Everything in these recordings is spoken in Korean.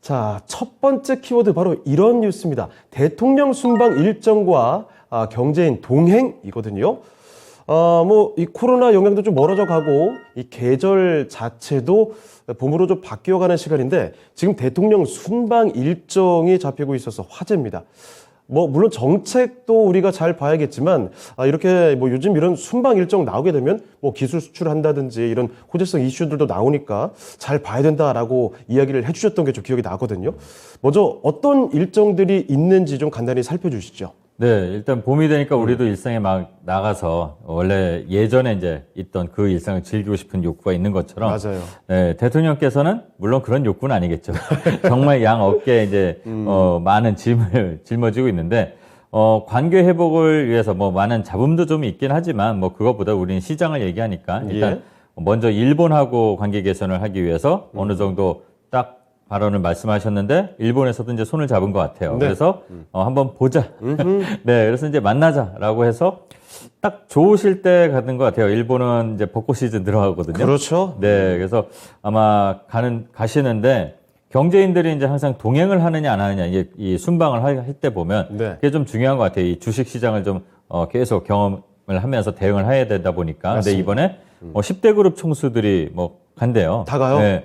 자, 첫 번째 키워드 바로 이런 뉴스입니다. 대통령 순방 일정과 경제인 동행이거든요. 이 코로나 영향도 좀 멀어져 가고, 이 계절 자체도 봄으로 좀 바뀌어가는 시간인데, 지금 대통령 순방 일정이 잡히고 있어서 화제입니다. 물론 정책도 우리가 잘 봐야겠지만, 이렇게 요즘 이런 순방 일정 나오게 되면 기술 수출한다든지 이런 호재성 이슈들도 나오니까 잘 봐야 된다라고 이야기를 해주셨던 게 좀 기억이 나거든요. 먼저 어떤 일정들이 있는지 좀 간단히 살펴주시죠. 네, 일단 봄이 되니까 우리도 일상에 막 나가서 원래 예전에 이제 있던 그 일상을 즐기고 싶은 욕구가 있는 것처럼. 맞아요. 네, 대통령께서는 물론 그런 욕구는 아니겠죠. 정말 양 어깨에 이제 많은 짐을 짊어지고 있는데 관계 회복을 위해서 많은 잡음도 좀 있긴 하지만 그것보다 우리는 시장을 얘기하니까 일단 먼저 일본하고 관계 개선을 하기 위해서 어느 정도 딱 발언을 말씀하셨는데 일본에서도 이제 손을 잡은 것 같아요. 네. 그래서 한번 보자. 네, 그래서 이제 만나자라고 해서 딱 좋으실 때 가는 것 같아요. 일본은 이제 벚꽃 시즌 들어가거든요. 그렇죠. 네, 그래서 아마 가시는데 경제인들이 이제 항상 동행을 하느냐 안 하느냐 이게 이 순방을 할 때 보면 네. 그게 좀 중요한 것 같아요. 이 주식 시장을 좀 계속 경험을 하면서 대응을 해야 되다 보니까. 근데 이번에 10대 그룹 총수들이 간대요. 다 가요? 네.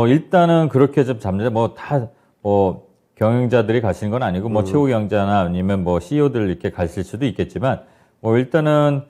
일단은 그렇게 좀 잡는데 경영자들이 가시는 건 아니고 최고 경자나 아니면 CEO들 이렇게 가실 수도 있겠지만 일단은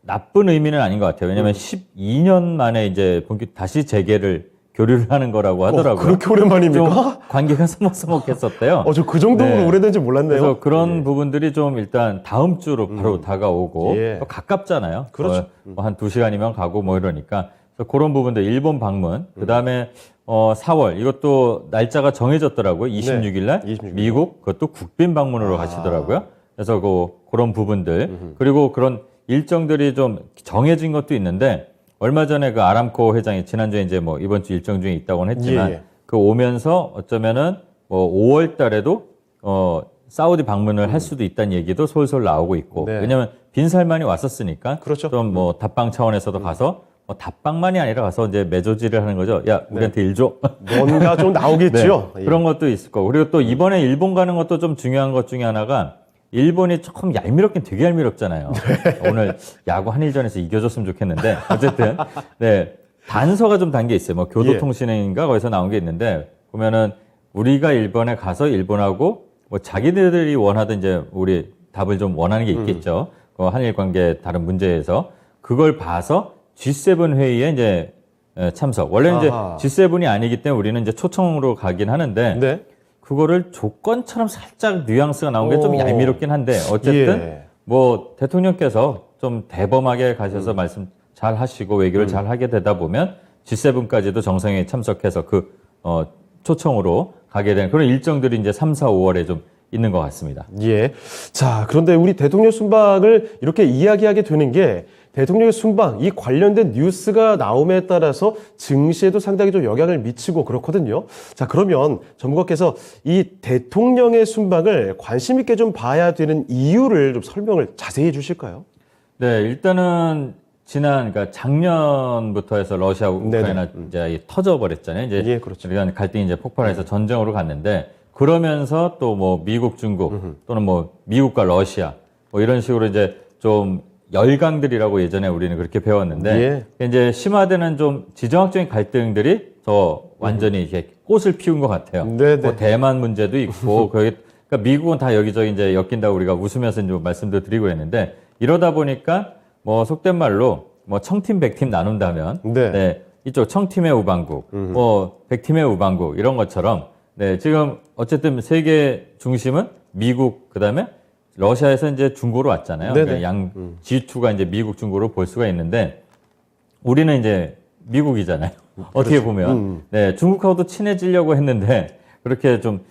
나쁜 의미는 아닌 것 같아요. 왜냐면 12년 만에 이제 다시 재개를 교류를 하는 거라고 하더라고요. 그렇게 오랜만입니까? 좀 관계가 서먹서먹했었대요. 저 그 정도로 네. 오래된지 몰랐네요. 그래서 그런 부분들이 좀 일단 다음 주로 바로 다가오고 또 가깝잖아요. 그렇죠. 한 2시간이면 가고 이러니까 그래서 그런 부분들 일본 방문 그다음에 4월 이것도 날짜가 정해졌더라고요. 26일 날 26일. 미국 그것도 국빈 방문으로 가시더라고요. 그래서 그런 부분들 그리고 그런 일정들이 좀 정해진 것도 있는데 얼마 전에 그 아람코 회장이 지난주에 이제 이번 주 일정 중에 있다고는 했지만 그 오면서 어쩌면은 5월 달에도 사우디 방문을 할 수도 있다는 얘기도 솔솔 나오고 있고. 네. 왜냐면 빈살만이 왔었으니까. 그렇죠. 좀 답방 차원에서도 가서 답방만이 아니라 가서 이제 매조지를 하는 거죠. 야, 우리한테 일 줘. 뭔가 좀 나오겠죠. 네. 그런 것도 있을 거고. 그리고 또 이번에 일본 가는 것도 좀 중요한 것 중에 하나가 일본이 조금 얄미럽긴 되게 얄미럽잖아요. 오늘 야구 한일전에서 이겨줬으면 좋겠는데 어쨌든 네 단서가 좀 담겨 있어요. 교도통신인가 거기서 나온 게 있는데 보면은 우리가 일본에 가서 일본하고 자기들이 원하던 이제 우리 답을 좀 원하는 게 있겠죠. 그 한일 관계 다른 문제에서 그걸 봐서 G7 회의에 이제 참석. 원래 이제 G7이 아니기 때문에 우리는 이제 초청으로 가긴 하는데. 네. 그거를 조건처럼 살짝 뉘앙스가 나온 게 좀 얄미롭긴 한데 어쨌든 대통령께서 좀 대범하게 가셔서 말씀 잘 하시고 외교를 잘 하게 되다 보면 G7까지도 정상회의 참석해서 초청으로 가게 된 그런 일정들이 이제 3, 4, 5월에 좀 있는 것 같습니다. 예. 자, 그런데 우리 대통령 순방을 이렇게 이야기하게 되는 게 대통령의 순방, 이 관련된 뉴스가 나옴에 따라서 증시에도 상당히 좀 영향을 미치고 그렇거든요. 자, 그러면 전문가께서 이 대통령의 순방을 관심 있게 좀 봐야 되는 이유를 좀 설명을 자세히 해 주실까요? 네, 일단은 그러니까 작년부터 해서 러시아, 우크라이나 이제 터져버렸잖아요. 이제 그렇죠. 그러니까 갈등이 이제 폭발해서 전쟁으로 갔는데 그러면서 또 미국, 중국 또는 미국과 러시아 이런 식으로 이제 좀 열강들이라고 예전에 우리는 그렇게 배웠는데 이제 심화되는 좀 지정학적인 갈등들이 더 완전히 이렇게 꽃을 피운 것 같아요. 대만 문제도 있고 그러니까 미국은 다 여기저기 이제 엮인다고 우리가 웃으면서 이제 말씀도 드리고 했는데 이러다 보니까 속된 말로 청팀 백팀 나눈다면 네, 이쪽 청팀의 우방국, 백팀의 우방국 이런 것처럼 네, 지금 어쨌든 세계 중심은 미국 그다음에 러시아에서 이제 중고로 왔잖아요. 그러니까 G2가 이제 미국 중고로 볼 수가 있는데 우리는 이제 미국이잖아요. 어떻게 보면 네, 중국하고도 친해지려고 했는데 그렇게 좀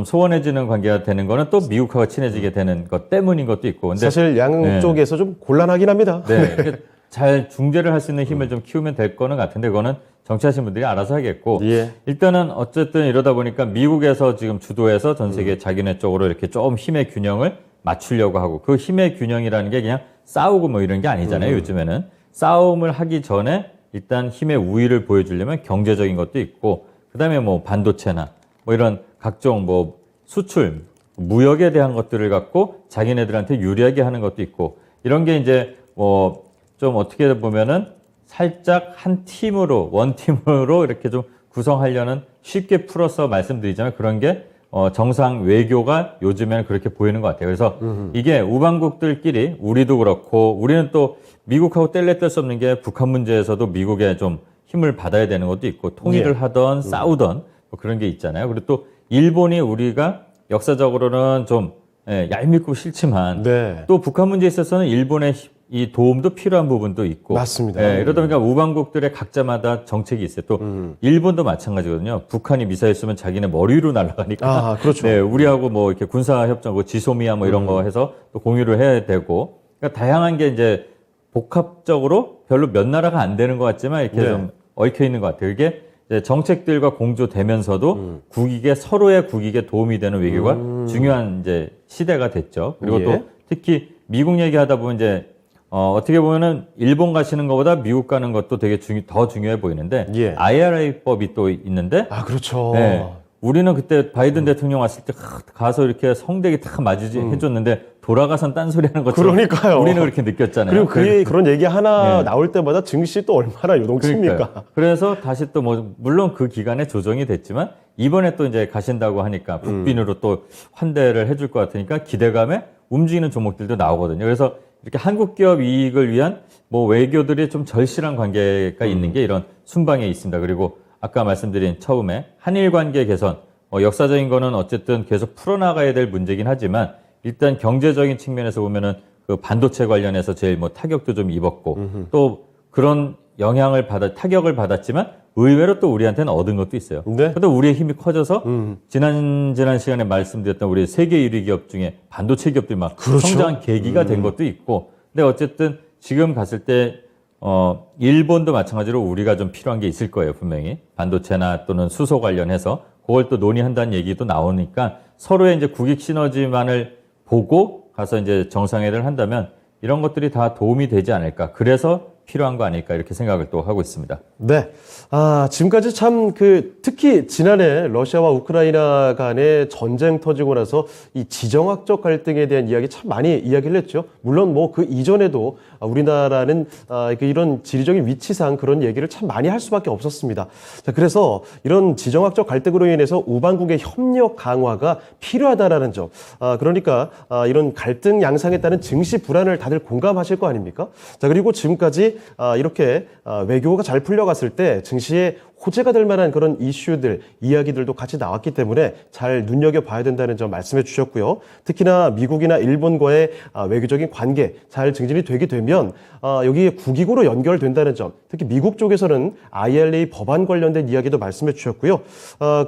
소원해지는 관계가 되는 거는 또 미국하고 친해지게 되는 것 때문인 것도 있고. 근데 사실 양쪽에서 좀 곤란하긴 합니다. 네, 잘 중재를 할 수 있는 힘을 좀 키우면 될 거는 같은데 그거는 정치하신 분들이 알아서 하겠고 일단은 어쨌든 이러다 보니까 미국에서 지금 주도해서 전 세계 자기네 쪽으로 이렇게 좀 힘의 균형을 맞추려고 하고 그 힘의 균형이라는 게 그냥 싸우고 이런 게 아니잖아요. 요즘에는 싸움을 하기 전에 일단 힘의 우위를 보여주려면 경제적인 것도 있고 그다음에 반도체나 뭐 이런 각종 뭐 수출, 무역에 대한 것들을 갖고 자기네들한테 유리하게 하는 것도 있고 이런 게 이제 뭐 좀 어떻게 보면은 살짝 한 팀으로 원팀으로 이렇게 좀 구성하려는 쉽게 풀어서 말씀드리자면 그런 게 정상 외교가 요즘에는 그렇게 보이는 것 같아요. 그래서 이게 우방국들끼리 우리도 그렇고 우리는 또 미국하고 뗄래 뗄 수 없는 게 북한 문제에서도 미국에 좀 힘을 받아야 되는 것도 있고 통일을 예. 하던 싸우던 뭐 그런 게 있잖아요. 그리고 또 일본이 우리가 역사적으로는 좀 얄밉고 싫지만 네. 또 북한 문제에 있어서는 일본의 이 도움도 필요한 부분도 있고 맞습니다. 이러다 보니까 우방국들의 각자마다 정책이 있어요. 또 일본도 마찬가지거든요. 북한이 미사일 쏘면 자기네 머리 위로 날아가니까 그렇죠. 네, 우리하고 뭐 이렇게 군사 협정, 뭐 지소미아 뭐 이런 거 해서 또 공유를 해야 되고 그러니까 다양한 게 이제 복합적으로 별로 몇 나라가 안 되는 것 같지만 이렇게 네. 좀 얽혀 있는 것 같아요. 이게 이제 정책들과 공조되면서도 국익에 서로의 국익에 도움이 되는 외교가 중요한 이제 시대가 됐죠. 그리고 예. 또 특히 미국 얘기하다 보면 이제 어떻게 보면은 일본 가시는 것보다 미국 가는 것도 되게 더 중요해 보이는데 예. IRA법이 또 있는데 그렇죠. 네, 우리는 그때 바이든 대통령 왔을 때 가서 이렇게 성대기 탁 맞이지 해줬는데 돌아가선 딴소리 하는 것처럼 그러니까요. 우리는 그렇게 느꼈잖아요. 그리고 그런 얘기 하나 네. 나올 때마다 증시 또 얼마나 요동칩니까? 그러니까요. 그래서 다시 또 뭐 물론 그 기간에 조정이 됐지만 이번에 또 이제 가신다고 하니까 국빈으로 또 환대를 해줄 것 같으니까 기대감에 움직이는 종목들도 나오거든요. 그래서 이렇게 한국 기업 이익을 위한 뭐 외교들이 좀 절실한 관계가 있는 게 이런 순방에 있습니다. 그리고 아까 말씀드린 처음에 한일 관계 개선, 역사적인 거는 어쨌든 계속 풀어나가야 될 문제긴 하지만 일단 경제적인 측면에서 보면은 그 반도체 관련해서 제일 뭐 타격도 좀 입었고 또 그런 타격을 받았지만 의외로 또 우리한테는 얻은 것도 있어요. 네. 그런데 우리의 힘이 커져서 지난 시간에 말씀드렸던 우리 세계 1위 기업 중에 반도체 기업들이 막 그렇죠. 성장 계기가 된 것도 있고 근데 어쨌든 지금 갔을 때 일본도 마찬가지로 우리가 좀 필요한 게 있을 거예요, 분명히. 반도체나 또는 수소 관련해서 그걸 또 논의한다는 얘기도 나오니까 서로의 이제 국익 시너지만을 보고 가서 이제 정상회담을 한다면 이런 것들이 다 도움이 되지 않을까. 그래서 필요한 거 아닐까 이렇게 생각을 또 하고 있습니다. 네. 지금까지 참 특히 지난해 러시아와 우크라이나 간의 전쟁 터지고 나서 이 지정학적 갈등에 대한 이야기 참 많이 이야기를 했죠. 물론 뭐 그 이전에도 우리나라는 이런 지리적인 위치상 그런 얘기를 참 많이 할 수밖에 없었습니다. 자, 그래서 이런 지정학적 갈등으로 인해서 우방국의 협력 강화가 필요하다라는 점. 그러니까 이런 갈등 양상에 따른 증시 불안을 다들 공감하실 거 아닙니까? 자, 그리고 지금까지 이렇게 외교가 잘 풀려갔을 때 증시에 호재가 될 만한 그런 이슈들, 이야기들도 같이 나왔기 때문에 잘 눈여겨봐야 된다는 점 말씀해 주셨고요. 특히나 미국이나 일본과의 외교적인 관계 잘 증진이 되게 되면 여기에 국익으로 연결된다는 점, 특히 미국 쪽에서는 IRA 법안 관련된 이야기도 말씀해 주셨고요.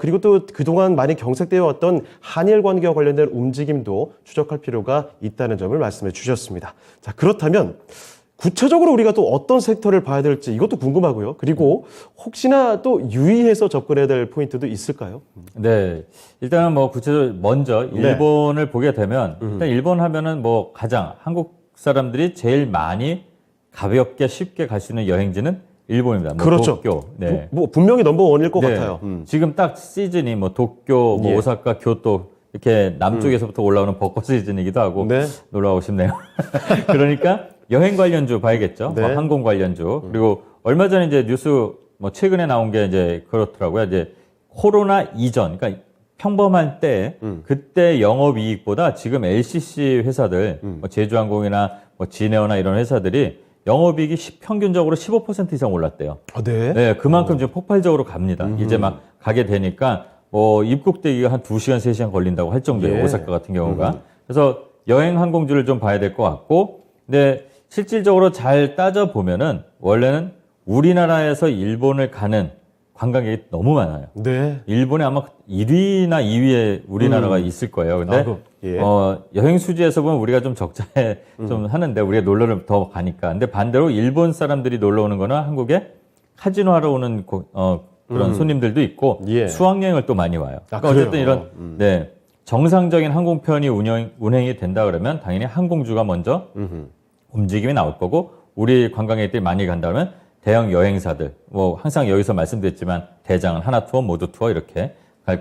그리고 또 그동안 많이 경색되어 왔던 한일 관계와 관련된 움직임도 추적할 필요가 있다는 점을 말씀해 주셨습니다. 자, 그렇다면 구체적으로 우리가 또 어떤 섹터를 봐야 될지 이것도 궁금하고요. 그리고 혹시나 또 유의해서 접근해야 될 포인트도 있을까요? 네. 일단은 뭐 구체적으로 먼저 일본을 보게 되면 일단 일본 하면은 뭐 가장 한국 사람들이 제일 많이 가볍게 쉽게 갈 수 있는 여행지는 일본입니다. 뭐 그렇죠. 도쿄. 네. 뭐 분명히 넘버원일 것 네. 같아요. 지금 딱 시즌이 뭐 도쿄, 뭐 예. 오사카, 교토 이렇게 남쪽에서부터 올라오는 벚꽃 시즌이기도 하고 네. 놀러 가고 싶네요. 그러니까 여행 관련주 봐야겠죠. 네. 뭐 항공 관련주. 그리고 얼마 전에 이제 뉴스 뭐 최근에 나온 게 이제 그렇더라고요. 이제 코로나 이전, 그러니까 평범한 때 그때 영업이익보다 지금 LCC 회사들, 뭐 제주항공이나 뭐 진에어나 이런 회사들이 영업이익이 평균적으로 15% 이상 올랐대요. 네. 네, 그만큼 지금 폭발적으로 갑니다. 이제 막 가게 되니까 뭐 입국되기가 한 2시간, 3시간 걸린다고 할 정도예요. 예. 오사카 같은 경우가. 그래서 여행 항공주를 좀 봐야 될 것 같고, 근데 실질적으로 잘 따져보면은 원래는 우리나라에서 일본을 가는 관광객이 너무 많아요. 네. 일본에 아마 1위나 2위에 우리나라가 있을 거예요. 근데 예. 여행 수지에서 보면 우리가 좀 적자에 좀 하는데 우리가 놀러를 더 가니까. 근데 반대로 일본 사람들이 놀러 오는 거는 한국에 카지노 하러 오는 그런 손님들도 있고 예. 수학여행을 또 많이 와요. 그러니까 그래요? 어쨌든 이런 네, 정상적인 항공편이 운행이 된다 그러면 당연히 항공주가 먼저 움직임이 나올 거고 우리 관광객들이 많이 간다면 대형 여행사들 뭐 항상 여기서 말씀드렸지만 대장은 하나투어, 모두투어 이렇게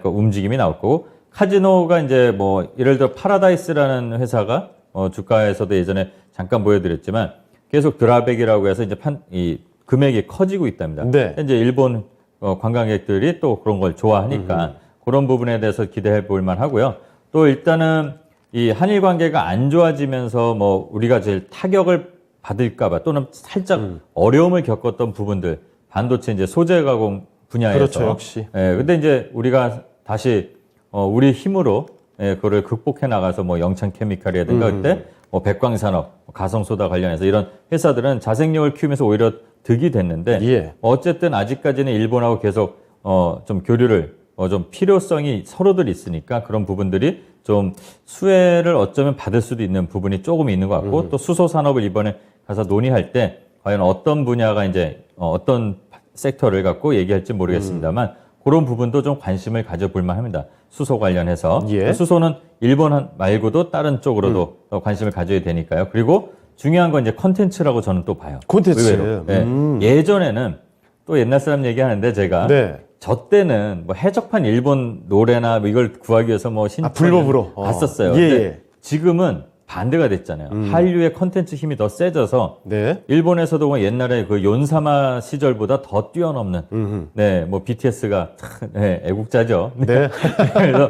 움직임이 나올 거고, 카지노가 이제 뭐 예를 들어 파라다이스라는 회사가 주가에서도 예전에 잠깐 보여드렸지만 계속 드라백이라고 해서 이제 이 금액이 커지고 있답니다. 네. 이제 일본 관광객들이 또 그런 걸 좋아하니까 그런 부분에 대해서 기대해 볼 만하고요. 또 일단은 이 한일 관계가 안 좋아지면서 뭐 우리가 제일 타격을 받을까봐 또는 살짝 어려움을 겪었던 부분들, 반도체 이제 소재 가공 분야에서. 그렇죠, 역시. 예, 근데 이제 우리가 다시 우리 힘으로 그거를 극복해 나가서 뭐 영창 케미칼이라든가 그때 뭐 백광산업, 가성소다 관련해서 이런 회사들은 자생력을 키우면서 오히려 득이 됐는데 예. 어쨌든 아직까지는 일본하고 계속 좀 교류를 좀 필요성이 서로들 있으니까 그런 부분들이 좀 수혜를 어쩌면 받을 수도 있는 부분이 조금 있는 것 같고 또 수소 산업을 이번에 가서 논의할 때 과연 어떤 분야가 이제 어떤 섹터를 갖고 얘기할지 모르겠습니다만 그런 부분도 좀 관심을 가져볼 만합니다. 수소 관련해서. 예. 수소는 일본 말고도 다른 쪽으로도 관심을 가져야 되니까요. 그리고 중요한 건 이제 컨텐츠라고 저는 또 봐요. 콘텐츠. 의외로. 네. 예전에는 또 옛날 사람 얘기하는데 제가 네. 저 때는 뭐 해적판 일본 노래나 뭐 이걸 구하기 위해서 뭐 신청 불법으로 갔었어요. 예, 근데 예. 지금은 반대가 됐잖아요. 한류의 컨텐츠 힘이 더 세져서 네. 일본에서도 뭐 옛날에 그 연사마 시절보다 더 뛰어넘는 네, 뭐 BTS가 네, 애국자죠. 네. 그래서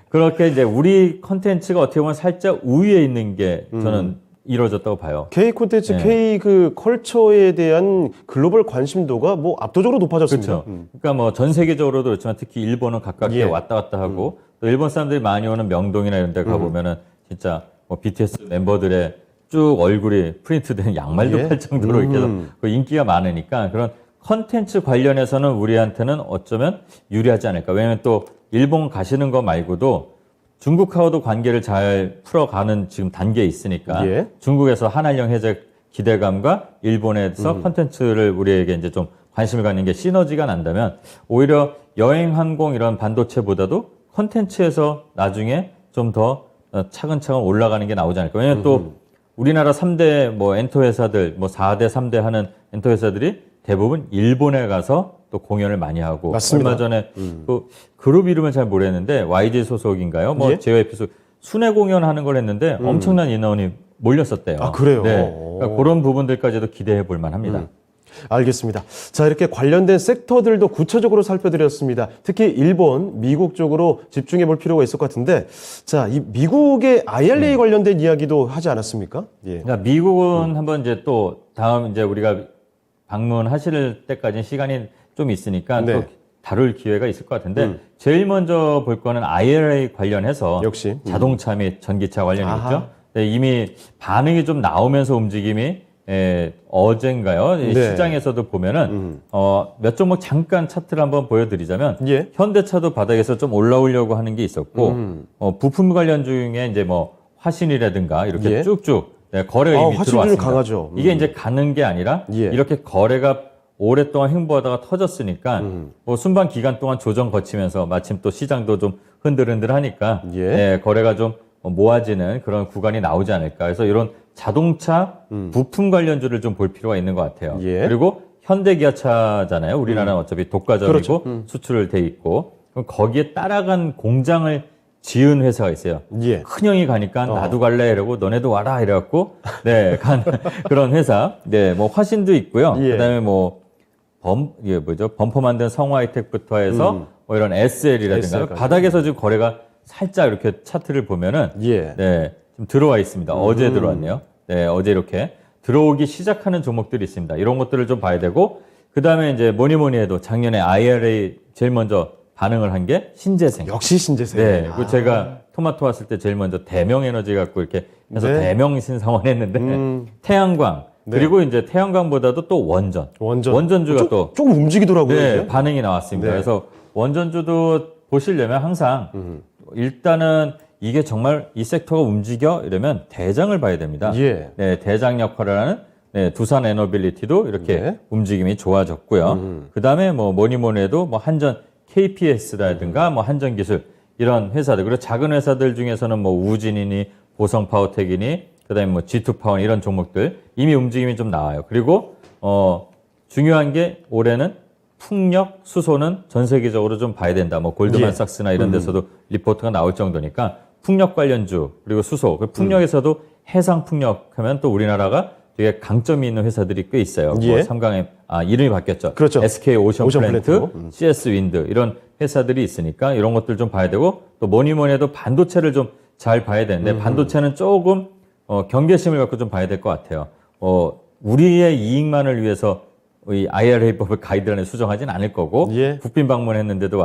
그렇게 이제 우리 컨텐츠가 어떻게 보면 살짝 우위에 있는 게 저는 이루어졌다고 봐요. K 콘텐츠, 네. K 그 컬처에 대한 글로벌 관심도가 뭐 압도적으로 높아졌습니다. 그렇죠. 그러니까 뭐 전 세계적으로도 그렇지만 특히 일본은 가깝게 예. 왔다 갔다 하고 또 일본 사람들이 많이 오는 명동이나 이런 데 가보면은 진짜 뭐 BTS 멤버들의 쭉 얼굴이 프린트된 양말도 예. 팔 정도로 이렇게 해서 그 인기가 많으니까 그런 컨텐츠 관련해서는 우리한테는 어쩌면 유리하지 않을까. 왜냐면 또 일본 가시는 거 말고도 중국하고도 관계를 잘 풀어가는 지금 단계에 있으니까 예. 중국에서 한한령 해제 기대감과 일본에서 컨텐츠를 우리에게 이제 좀 관심을 갖는 게 시너지가 난다면 오히려 여행, 항공 이런 반도체보다도 컨텐츠에서 나중에 좀 더 차근차근 올라가는 게 나오지 않을까. 왜냐면 또 우리나라 3대 뭐 엔터 회사들, 뭐 4대, 3대 하는 엔터 회사들이 대부분 일본에 가서 또 공연을 많이 하고 맞습니다. 얼마 전에 그 그룹 이름을 잘 모르겠는데 YG 소속인가요? 뭐 예? JYP 소속 순회 공연하는 걸 했는데 엄청난 인원이 몰렸었대요. 아, 그래요? 네. 그러니까 그런 부분들까지도 기대해 볼 만합니다. 알겠습니다. 자, 이렇게 관련된 섹터들도 구체적으로 살펴드렸습니다. 특히 일본, 미국 쪽으로 집중해 볼 필요가 있을 것 같은데, 자, 이 미국의 IRA 관련된 이야기도 하지 않았습니까? 예. 그러니까 미국은 한번 이제 또 다음 이제 우리가 방문하실 때까지 시간이 좀 있으니까 네. 또 다룰 기회가 있을 것 같은데 제일 먼저 볼 거는 IRA 관련해서 역시. 자동차 및 전기차 관련이 아하. 있죠. 네, 이미 반응이 좀 나오면서 움직임이 어젠가요? 이 네. 시장에서도 보면은 몇 종목 잠깐 차트를 한번 보여드리자면 예. 현대차도 바닥에서 좀 올라오려고 하는 게 있었고 부품 관련 중에 이제 뭐 화신이라든가 이렇게 예. 쭉쭉 거래가 이미 화신주는 들어왔습니다. 강하죠. 이게 이제 가는 게 아니라 예. 이렇게 거래가 오랫동안 횡보하다가 터졌으니까 뭐 순방 기간 동안 조정 거치면서 마침 또 시장도 좀 흔들흔들하니까 예. 거래가 좀 모아지는 그런 구간이 나오지 않을까. 그래서 이런 자동차 부품 관련주를 좀 볼 필요가 있는 것 같아요. 예. 그리고 현대기아차잖아요. 우리나라는 어차피 독과점이고 그렇죠. 수출을 돼 있고 그럼 거기에 따라간 공장을 지은 회사가 있어요. 예. 큰형이 가니까 나도 갈래 이러고 너네도 와라 이래갖고 간 그런 회사. 네, 뭐 화신도 있고요. 예. 그다음에 뭐 범퍼 만든 성화이텍부터 해서 뭐 이런 SL이라든가 SL 까지. 바닥에서 지금 거래가 살짝 이렇게 차트를 보면은 예. 네, 좀 들어와 있습니다. 어제 들어왔네요. 네, 어제 이렇게 들어오기 시작하는 종목들이 있습니다. 이런 것들을 좀 봐야 되고 그다음에 이제 뭐니 해도 작년에 IRA 제일 먼저 반응을 한 게 신재생. 역시 신재생. 네, 그 제가 토마토 왔을 때 제일 먼저 대명에너지 갖고 이렇게 해서 네. 대명신상원 했는데 태양광 네. 그리고 이제 태양광보다도 또 원전주가 또 조금 움직이더라고요. 네, 이게. 반응이 나왔습니다. 네. 그래서 원전주도 보시려면 항상 일단은 이게 정말 이 섹터가 움직여 이러면 대장을 봐야 됩니다. 예. 네, 대장 역할을 하는 두산 에너빌리티도 이렇게 네. 움직임이 좋아졌고요. 그다음에 뭐 뭐니 해도 뭐 한전 KPS라든가 뭐 한전기술 이런 회사들 그리고 작은 회사들 중에서는 뭐 우진이니 보성파워텍이니 그다음에 뭐 G2파원 이런 종목들 이미 움직임이 좀 나와요. 그리고 중요한 게 올해는 풍력, 수소는 전 세계적으로 좀 봐야 된다. 뭐 골드만삭스나 이런 데서도 리포트가 나올 정도니까 풍력 관련주 그리고 수소, 그 풍력에서도 해상 풍력 하면 또 우리나라가 되게 강점이 있는 회사들이 꽤 있어요. 예. 뭐 삼강에 이름이 바뀌었죠. 그렇죠. SK 오션 플랜트, 플랜트로. CS 윈드 이런 회사들이 있으니까 이런 것들 좀 봐야 되고 또 뭐니 해도 반도체를 좀 잘 봐야 되는데 반도체는 조금 경계심을 갖고 좀 봐야 될 것 같아요. 우리의 이익만을 위해서 이 IRA법을 가이드라인에 수정하진 않을 거고 예. 국빈 방문했는데도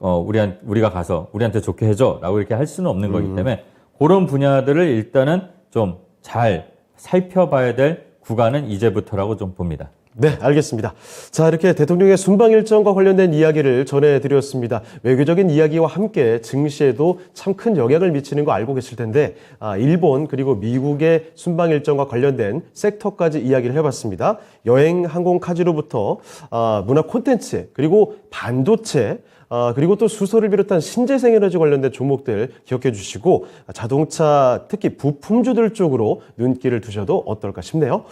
우리가 가서 우리한테 좋게 해줘라고 이렇게 할 수는 없는 거기 때문에 그런 분야들을 일단은 좀 잘 살펴봐야 될 구간은 이제부터라고 좀 봅니다. 네, 알겠습니다. 자, 이렇게 대통령의 순방 일정과 관련된 이야기를 전해드렸습니다. 외교적인 이야기와 함께 증시에도 참 큰 영향을 미치는 거 알고 계실 텐데, 일본 그리고 미국의 순방 일정과 관련된 섹터까지 이야기를 해봤습니다. 여행, 항공, 카지노부터 문화 콘텐츠, 그리고 반도체, 그리고 또 수소를 비롯한 신재생 에너지 관련된 종목들 기억해 주시고 자동차 특히 부품주들 쪽으로 눈길을 두셔도 어떨까 싶네요.